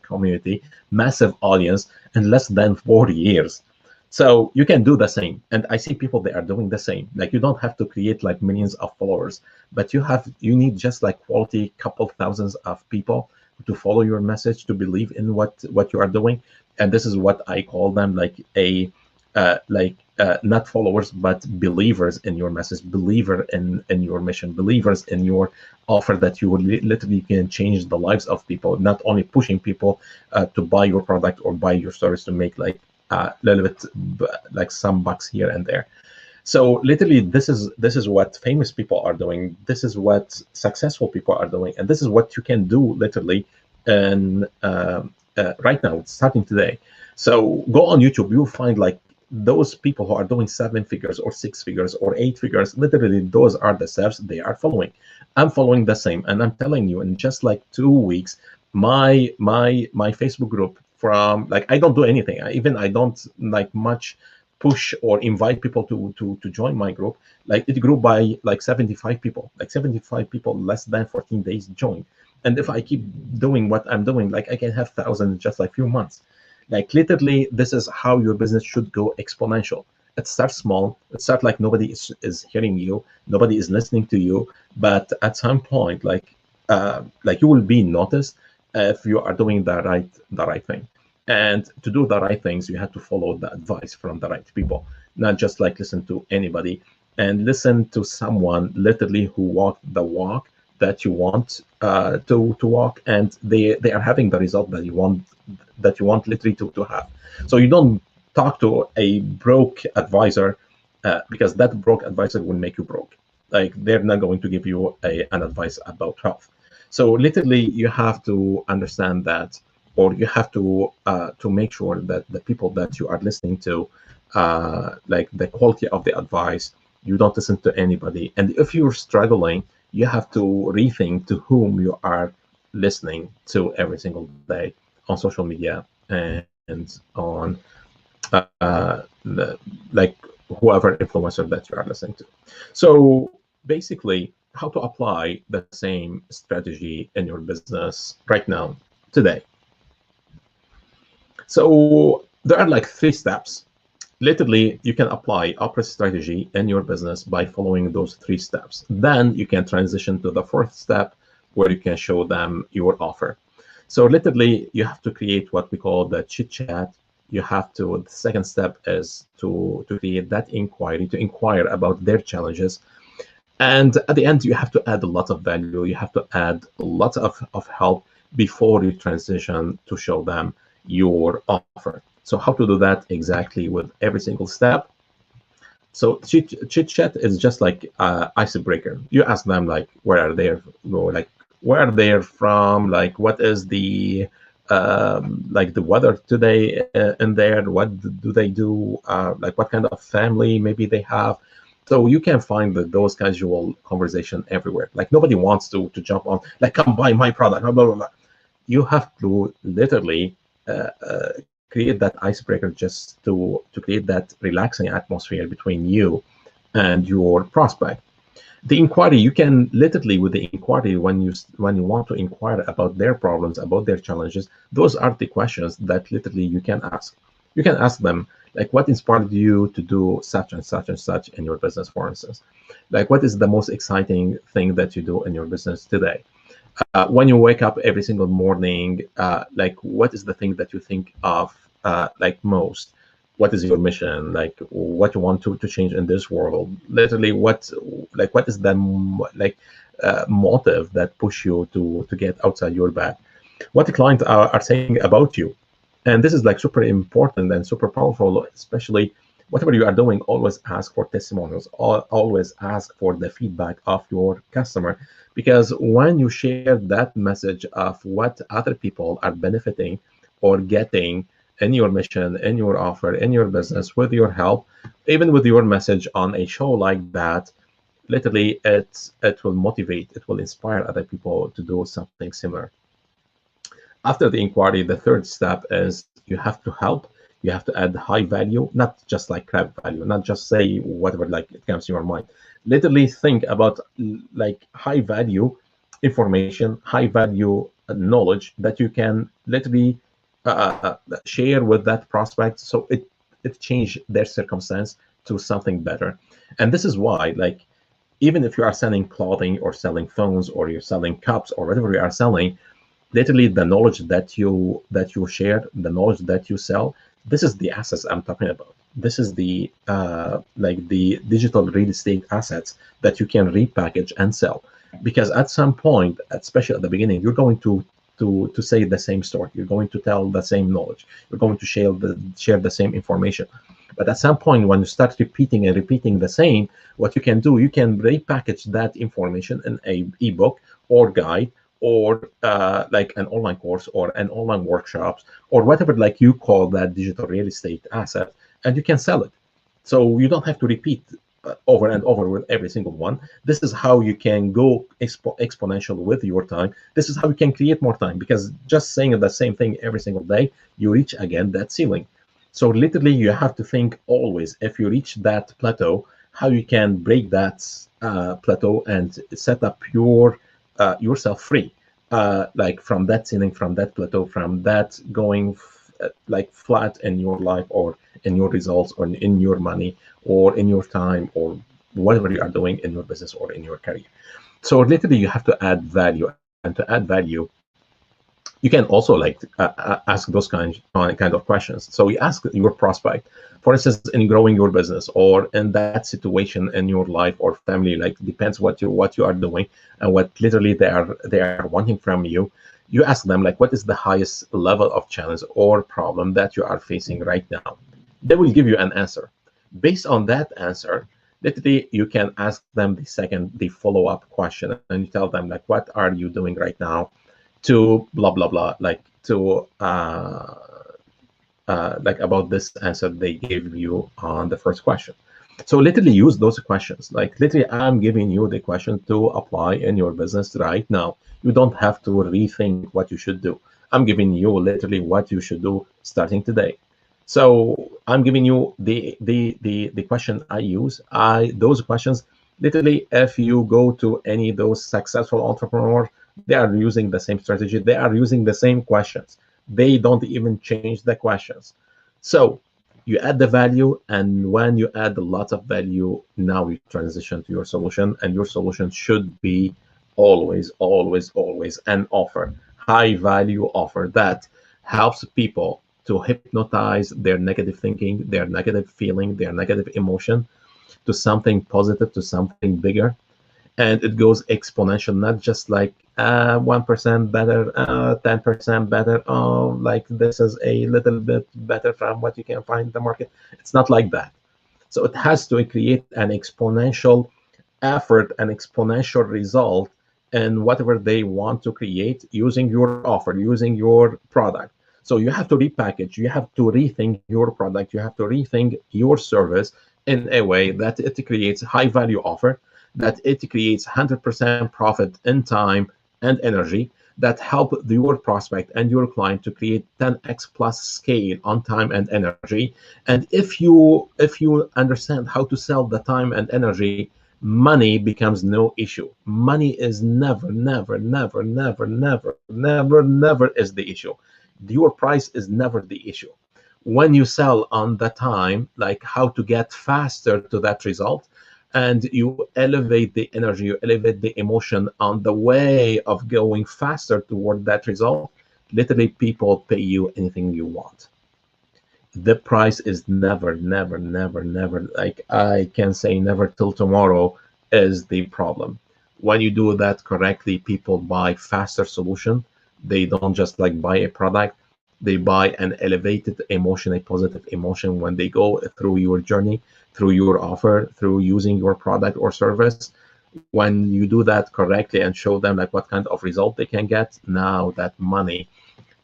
community, massive audience in less than 40 years. So you can do the same. And I see people, they are doing the same. Like you don't have to create like millions of followers, but you need just like quality couple thousands of people to follow your message, to believe in what you are doing. And this is what I call them, like not followers, but believers in your message, believer in your mission, believers in your offer, that you will literally can change the lives of people, not only pushing people to buy your product or buy your service to make like a little bit like some bucks here and there. So literally, this is what famous people are doing. This is what successful people are doing, and this is what you can do literally. And right now, starting today. So go on YouTube, you'll find like those people who are doing 7 figures or 6 figures or 8 figures. Literally, those are the steps they are following. I'm following the same, and I'm telling you, in just like 2 weeks, my Facebook group from like I don't do anything. I don't like much push or invite people to join my group. Like it grew by like 75 people, like 75 people less than 14 days joined. And if I keep doing what I'm doing, like I can have thousands in just like few months. Like literally, this is how your business should go exponential. It starts small. It starts like nobody is hearing you, nobody is listening to you. But at some point, like you will be noticed if you are doing the right thing. And to do the right things, you have to follow the advice from the right people, not just like listen to anybody, and listen to someone literally who walked the walk that you want to walk, and they are having the result that you want literally to have. So you don't talk to a broke advisor because that broke advisor will make you broke. Like they're not going to give you an advice about health. So literally, you have to understand that, or you have to make sure that the people that you are listening to, like the quality of the advice, you don't listen to anybody. And if you're struggling, you have to rethink to whom you are listening to every single day on social media and on like whoever influencer that you are listening to. So basically, how to apply the same strategy in your business right now, today. So there are like 3 steps. Literally, you can apply OPRAH'S strategy in your business by following those 3 steps. Then you can transition to the 4th step where you can show them your offer. So literally, you have to create what we call the chit chat. You have to, the second step is to create that inquiry, to inquire about their challenges. And at the end, you have to add a lot of value. You have to add a lot of help before you transition to show them your offer. So how to do that exactly with every single step? So chit chat is just like icebreaker. You ask them like where are they, like where are they from, like what is the like the weather today in there, what do they do, like what kind of family maybe they have. So you can find those casual conversation everywhere. Like nobody wants to jump on like come buy my product, blah blah blah. You have to literally create that icebreaker just to create that relaxing atmosphere between you and your prospect. The inquiry, you can literally with the inquiry, when you want to inquire about their problems, about their challenges, those are the questions that literally you can ask. You can ask them like, what inspired you to do such and such and such in your business, for instance? Like, what is the most exciting thing that you do in your business today? When you wake up every single morning, like what is the thing that you think of like most? What is your mission? Like what you want to change in this world? Literally, what is the like motive that push you to get outside your bag? What the clients are saying about you? And this is like super important and super powerful, especially whatever you are doing. Always ask for testimonials. Always ask for the feedback of your customer, because when you share that message of what other people are benefiting or getting in your mission, in your offer, in your business, with your help, even with your message on a show like that, literally it will motivate, it will inspire other people to do something similar. After the inquiry, the third step is you have to help. You have to add high value, not just like crap value, not just say whatever like it comes to your mind. Literally think about like high value information, high value knowledge that you can literally share with that prospect, so it change their circumstance to something better. And this is why, like, even if you are selling clothing or selling phones or you're selling cups or whatever you are selling, literally the knowledge that you share, the knowledge that you sell, this is the assets I'm talking about. This is the like the digital real estate assets that you can repackage and sell. Because at some point, especially at the beginning, you're going to say the same story. You're going to tell the same knowledge. You're going to share the same information. But at some point, when you start repeating and repeating the same, what you can do, you can repackage that information in a ebook or guide, or like an online course or an online workshops or whatever like you call that digital real estate asset, and you can sell it. So you don't have to repeat over and over with every single one. This is how you can go exponential with your time. This is how you can create more time, because just saying the same thing every single day, you reach again that ceiling. So literally, you have to think always, if you reach that plateau, how you can break that plateau and set up yourself free, like from that ceiling, from that plateau, from that going like flat in your life, or in your results, or in your money, or in your time, or whatever you are doing in your business or in your career. So literally, you have to add value, and to add value, you can also like ask those kind of questions. So you ask your prospect, for instance, in growing your business, or in that situation in your life or family, like depends what you are doing and what literally they are wanting from you. You ask them like, what is the highest level of challenge or problem that you are facing right now? They will give you an answer. Based on that answer, literally you can ask them the follow-up question, and you tell them like, what are you doing right now to blah blah blah, like to like about this answer they gave you on the first question. So literally use those questions. Like literally, I'm giving you the question to apply in your business right now. You don't have to rethink what you should do. I'm giving you literally what you should do starting today. So I'm giving you the question I use. Those questions, literally, if you go to any of those successful entrepreneurs, they are using the same strategy. They are using the same questions. They don't even change the questions. So you add the value, and when you add lots of value, now you transition to your solution, and your solution should be always, always, always an offer, high value offer that helps people to hypnotize their negative thinking, their negative feeling, their negative emotion to something positive, to something bigger. And it goes exponential, not just like 1% better, 10% better. Oh, like this is a little bit better from what you can find in the market. It's not like that. So it has to create an exponential effort, an exponential result in whatever they want to create using your offer, using your product. So you have to repackage, you have to rethink your product, you have to rethink your service in a way that it creates high value offer, that it creates 100% profit in time and energy, that help your prospect and your client to create 10x plus scale on time and energy. And if you understand how to sell the time and energy, money becomes no issue. Money is never, never, never, never, never, never, never is the issue. Your price is never the issue. When you sell on the time, like how to get faster to that result, and you elevate the energy, you elevate the emotion on the way of going faster toward that result, literally people pay you anything you want. The price is never, never, never, never, like I can say never till tomorrow is the problem. When you do that correctly, people buy faster solution. They don't just like buy a product, they buy an elevated emotion, a positive emotion when they go through your journey, through your offer, through using your product or service. When you do that correctly and show them like what kind of result they can get, now that money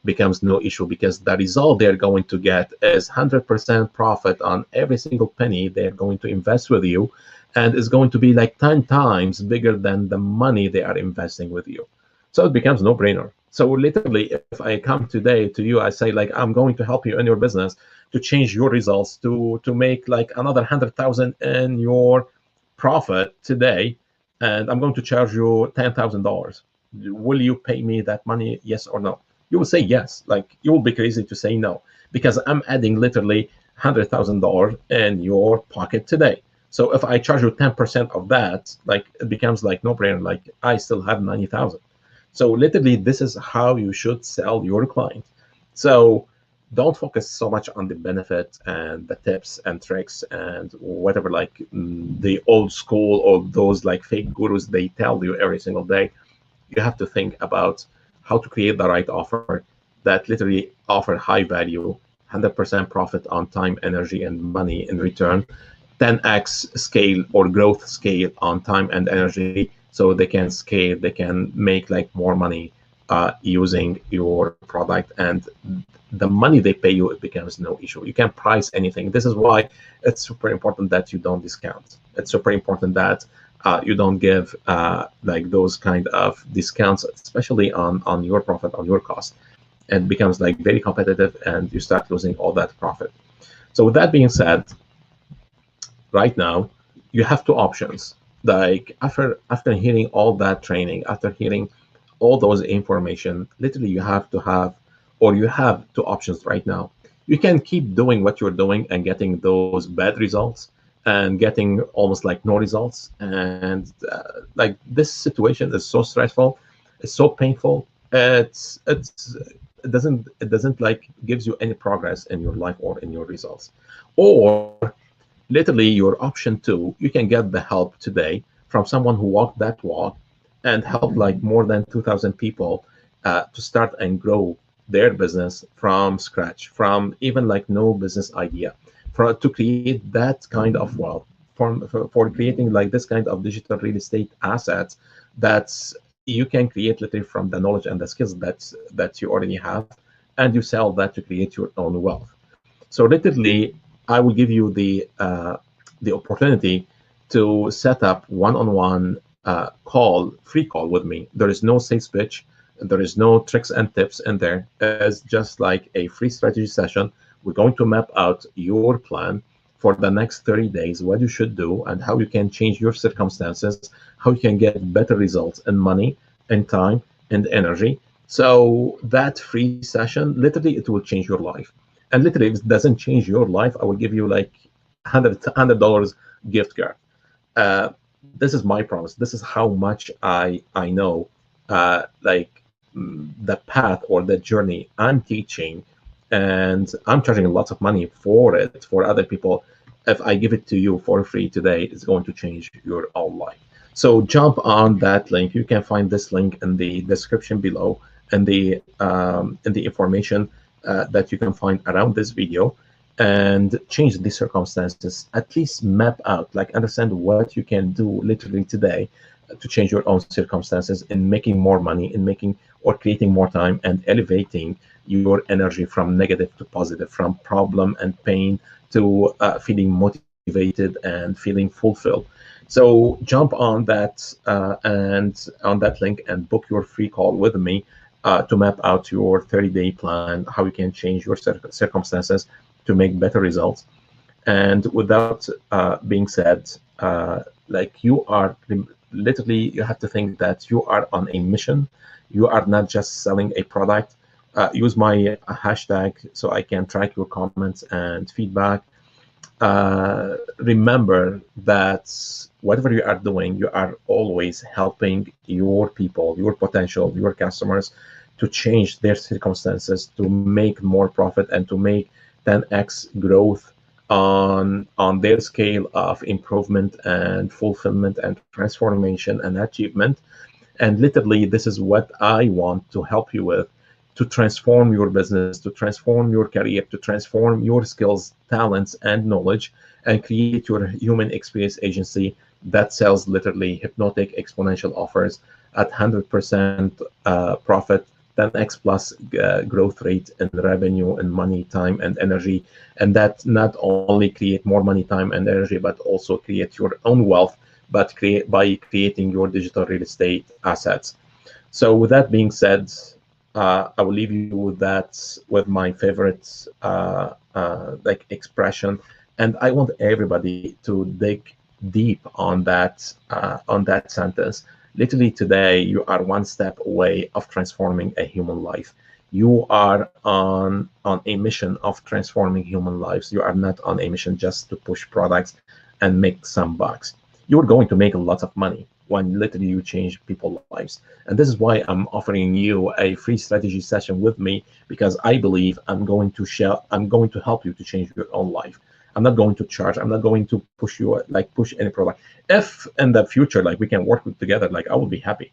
becomes no issue, because the result they're going to get is 100% profit on every single penny they're going to invest with you, and is going to be like 10 times bigger than the money they are investing with you. So it becomes no brainer. So literally, if I come today to you, I say like, I'm going to help you in your business to change your results, to make like another 100,000 in your profit today, and I'm going to charge you $10,000. Will you pay me that money? Yes or no? You will say yes. Like you will be crazy to say no, because I'm adding literally $100,000 in your pocket today. So if I charge you 10% of that, like it becomes like no brainer. Like I still have 90,000. So literally, this is how you should sell your client. So don't focus so much on the benefit and the tips and tricks and whatever, like the old school or those like fake gurus they tell you every single day. You have to think about how to create the right offer that literally offer high value, 100% profit on time, energy, and money in return, 10x scale or growth scale on time and energy, so they can scale, they can make like more money using your product, and the money they pay you, it becomes no issue. You can price anything. This is why it's super important that you don't discount. It's super important that you don't give like those kind of discounts, especially on your profit, on your cost. It becomes like very competitive, and you start losing all that profit. So with that being said, right now you have two options. Like after hearing all that training, after hearing all those information, literally you have to have, or you have two options right now. You can keep doing what you're doing and getting those bad results and getting almost like no results. And like this situation is so stressful, it's so painful. It doesn't like gives you any progress in your life or in your results. Or literally your option two, you can get the help today from someone who walked that walk and helped like more than 2,000 people to start and grow their business from scratch, from even like no business idea, to create that kind of wealth, for creating like this kind of digital real estate assets that you can create literally from the knowledge and the skills that you already have, and you sell that to create your own wealth. So literally, I will give you the opportunity to set up one-on-one free call with me. There is no sales pitch. There is no tricks and tips in there. It's just like a free strategy session. We're going to map out your plan for the next 30 days, what you should do and how you can change your circumstances, how you can get better results in money, in time, and energy. So that free session, literally, it will change your life. And literally, if it doesn't change your life, I will give you like $100 gift card. This is my promise. This is how much I know, the path or the journey I'm teaching, and I'm charging lots of money for it for other people. If I give it to you for free today, it's going to change your own life. So jump on that link. You can find this link in the description below, and the information that you can find around this video, and change the circumstances. At least map out, like understand what you can do literally today to change your own circumstances in making more money, in making or creating more time, and elevating your energy from negative to positive, from problem and pain to feeling motivated and feeling fulfilled. So jump on that and on that link and book your free call with me to map out your 30-day plan, how you can change your circumstances to make better results. And without being said, like you are literally, you have to think that you are on a mission. You are not just selling a product. Use my hashtag so I can track your comments and feedback. Remember that whatever you are doing, you are always helping your people, your potential, your customers to change their circumstances, to make more profit, and to make 10x growth on their scale of improvement and fulfillment and transformation and achievement. And literally, this is what I want to help you with, to transform your business, to transform your career, to transform your skills, talents, and knowledge, and create your human experience agency that sells literally hypnotic exponential offers at 100% profit, 10x plus growth rate in revenue and money, time, and energy. And that not only create more money, time, and energy, but also create your own wealth, but by creating your digital real estate assets. So with that being said, I will leave you with that, with my favorite like expression, and I want everybody to dig deep on that sentence. Literally today, you are one step away of transforming a human life. You are on a mission of transforming human lives. You are not on a mission just to push products and make some bucks. You're going to make a lot of money when literally you change people's lives. And this is why I'm offering you a free strategy session with me, because I believe I'm going to help you to change your own life. I'm not going to charge. I'm not going to push you, like push any product. If in the future, like we can work together, like I will be happy.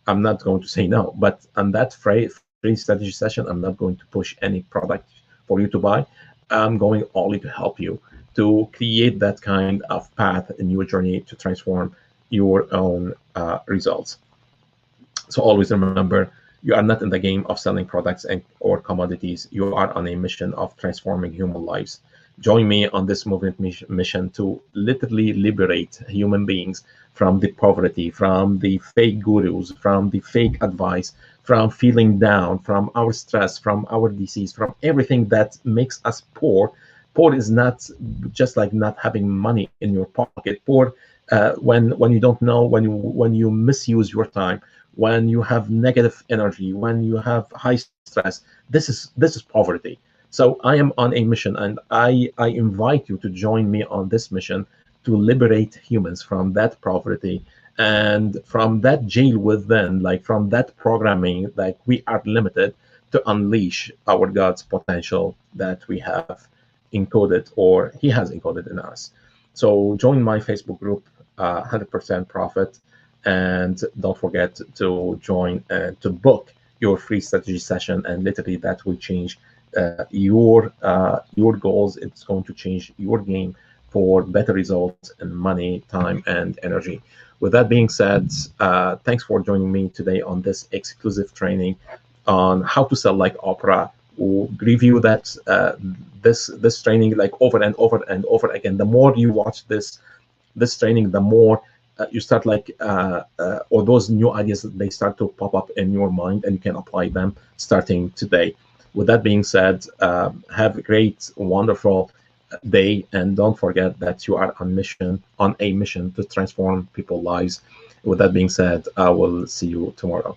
I'm not going to say no, but on that free strategy session, I'm not going to push any product for you to buy. I'm going only to help you to create that kind of path in your journey to transform your own results. So always remember, You are not in the game of selling products or commodities. You are on a mission of transforming human lives. Join me on this movement mission to literally liberate human beings from the poverty, from the fake gurus, from the fake advice, from feeling down, from our stress, from our disease, from everything that makes us poor. Poor is not just like not having money in your pocket. Poor when you don't know, when you misuse your time, when you have negative energy, when you have high stress. This is poverty. So I am on a mission, and I invite you to join me on this mission to liberate humans from that poverty and from that jail within, like from that programming, like we are limited, to unleash our God's potential that we have encoded, or He has encoded in us. So join my Facebook group, 100% Profit, and don't forget to join and to book your free strategy session. And literally, that will change your goals. It's going to change your game for better results in money, time, and energy. With that being said, thanks for joining me today on this exclusive training on how to sell like Oprah. We'll review that this training like over and over and over again. The more you watch this training, the more you start like or those new ideas, they start to pop up in your mind, and you can apply them starting today. With that being said, have a great, wonderful day, and don't forget that you are on a mission to transform people's lives. With that being said, I will see you tomorrow.